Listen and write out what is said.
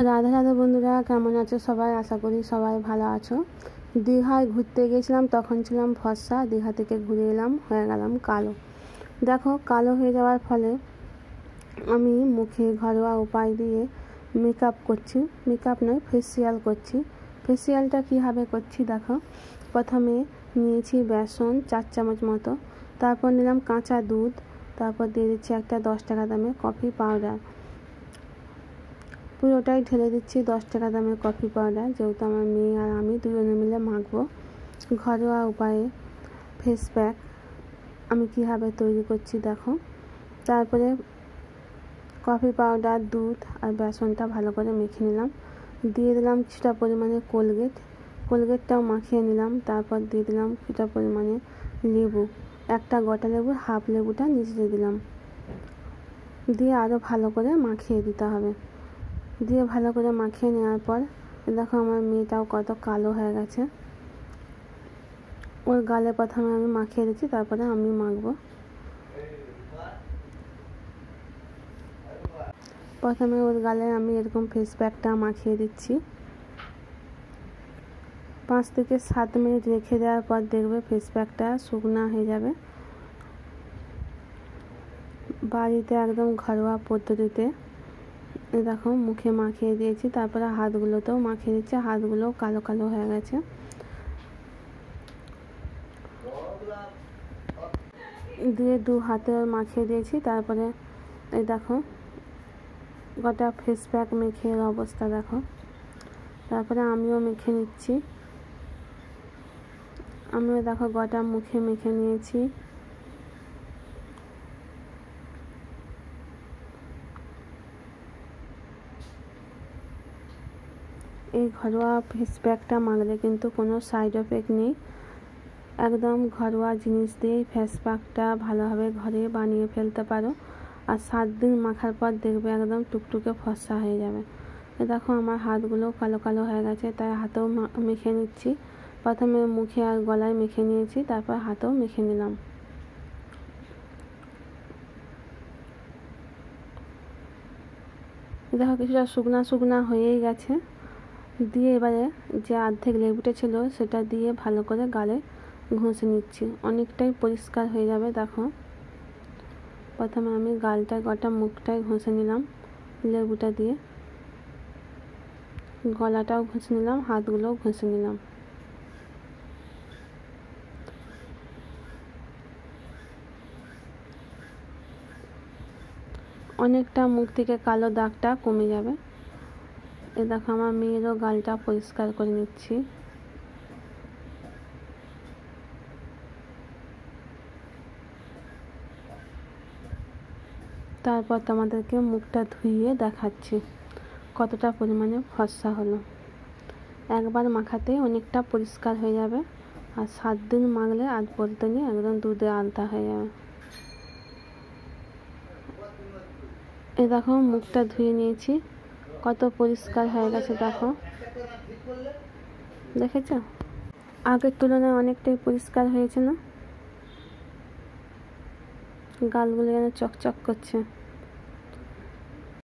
রাধে রাধে বন্ধুরা, কেমন আছো সবাই? আশা করি সবাই ভালো আছো। দীঘায় ঘুরতে গেছিলাম, তখন ছিলাম ফর্সা। দীঘা থেকে ঘুরে এলাম, হয়ে গেলাম কালো। দেখো, কালো হয়ে যাওয়ার ফলে আমি মুখে ঘরোয়া উপায় দিয়ে মেকআপ করছি। মেকআপ নয়, ফেসিয়াল করছি। ফেসিয়ালটা কীভাবে করছি দেখো। প্রথমে নিয়েছি বেসন 4 চামচ মতো, তারপর নিলাম কাঁচা দুধ, তারপর দিয়ে দিচ্ছি একটা 10 টাকা দামের কফি পাউডার। পুরোটাই ঢেলে দিচ্ছি 10 টাকা দামের কফি পাউডার, যেহেতু আমার মেয়ে আর আমি দুজনে মিলে মাখবো। ঘরোয়া উপায়ে ফেস প্যাক আমি কীভাবে তৈরি করছি দেখো। তারপরে কফি পাউডার, দুধ আর বেসনটা ভালো করে মেখে নিলাম। দিয়ে দিলাম কিছুটা পরিমাণে কোলগেটটাও মাখিয়ে নিলাম। তারপর দিয়ে দিলাম কিছুটা পরিমাণে লেবু, একটা গোটা লেবু, হাফ লেবুটা নিচে দিলাম। দিয়ে আরও ভালো করে মাখিয়ে দিতে হবে। দিয়ে ভালো করে মাখিয়ে নেওয়ার পর দেখো আমার মেয়েটাও কত কালো হয়ে গেছে। ওর গালে প্রথমে আমি মাখিয়ে দিচ্ছি, তারপরে আমি মাখবো। প্রথমে ওর গালে আমি এরকম ফেস প্যাকটা মাখিয়ে দিচ্ছি। 5 থেকে 7 মিনিট রেখে দেওয়ার পর দেখবে ফেস প্যাকটা শুকনা হয়ে যাবে। বাড়িতে একদম ঘরোয়া পদ্ধতিতে দেখো মুখে মাখিয়ে দিয়েছি, তারপরে হাতগুলোতেও মাখিয়ে দিচ্ছি। হাতগুলোও কালো কালো হয়ে গেছে। দিয়ে 2 হাতে মাখিয়ে দিয়েছি। তারপরে এই দেখো গোটা ফেস প্যাক মেখে অবস্থা দেখো। তারপরে আমিও মেখে নিচ্ছি। আমিও দেখো গোটা মুখে মেখে নিয়েছি। এই ঘরোয়া ফেস প্যাকটা মাখলে কিন্তু কোনো সাইড এফেক্ট নেই। একদম ঘরোয়া জিনিস দিয়েই ফেস প্যাকটা ভালোভাবে ঘরে বানিয়ে ফেলতে পারো। আর 7 দিন মাখার পর দেখবে একদম টুকটুকে ফর্সা হয়ে যাবে। দেখো আমার হাতগুলো কালো কালো হয়ে গেছে, তাই হাতেও মেখে নিচ্ছি। প্রথমে মুখে আর গলায় মেখে নিয়েছি, তারপর হাতেও মেখে নিলাম। দেখো কিছুটা শুকনা শুকনা হয়েই গেছে। দিয়ে এবারে যে অর্ধেক লেবুটা ছিল সেটা দিয়ে ভালো করে গালে ঘষে নিচ্ছি। অনেকটাই পরিষ্কার হয়ে যাবে। দেখো প্রথমে আমি গালটায় গোটা মুখটায় ঘষে নিলাম লেবুটা দিয়ে, গলাটাও ঘষে নিলাম, হাতগুলোও ঘষে নিলাম। অনেকটা মুখ থেকে কালো দাগটা কমে যাবে। এ দেখো আমার মেয়েরও গালটা পরিষ্কার করে নিচ্ছি। তারপর তোমাদেরকে মুখটা ধুইয়ে দেখাচ্ছি কতটা পরিমাণে ফর্সা হলো। একবার মাখাতে অনেকটা পরিষ্কার হয়ে যাবে। আর 7 দিন মাখলে আজ বলতে নিয়ে একদম দুধে আলতা হয়ে যাবে। এই দেখো মুখটা ধুয়ে নিয়েছি, কত পরিষ্কার হয়ে গেছে। দেখো দেখেছো, আগের তুলনায় অনেকটাই পরিষ্কার হয়েছে না? গালগুলো যেন চকচক করছে।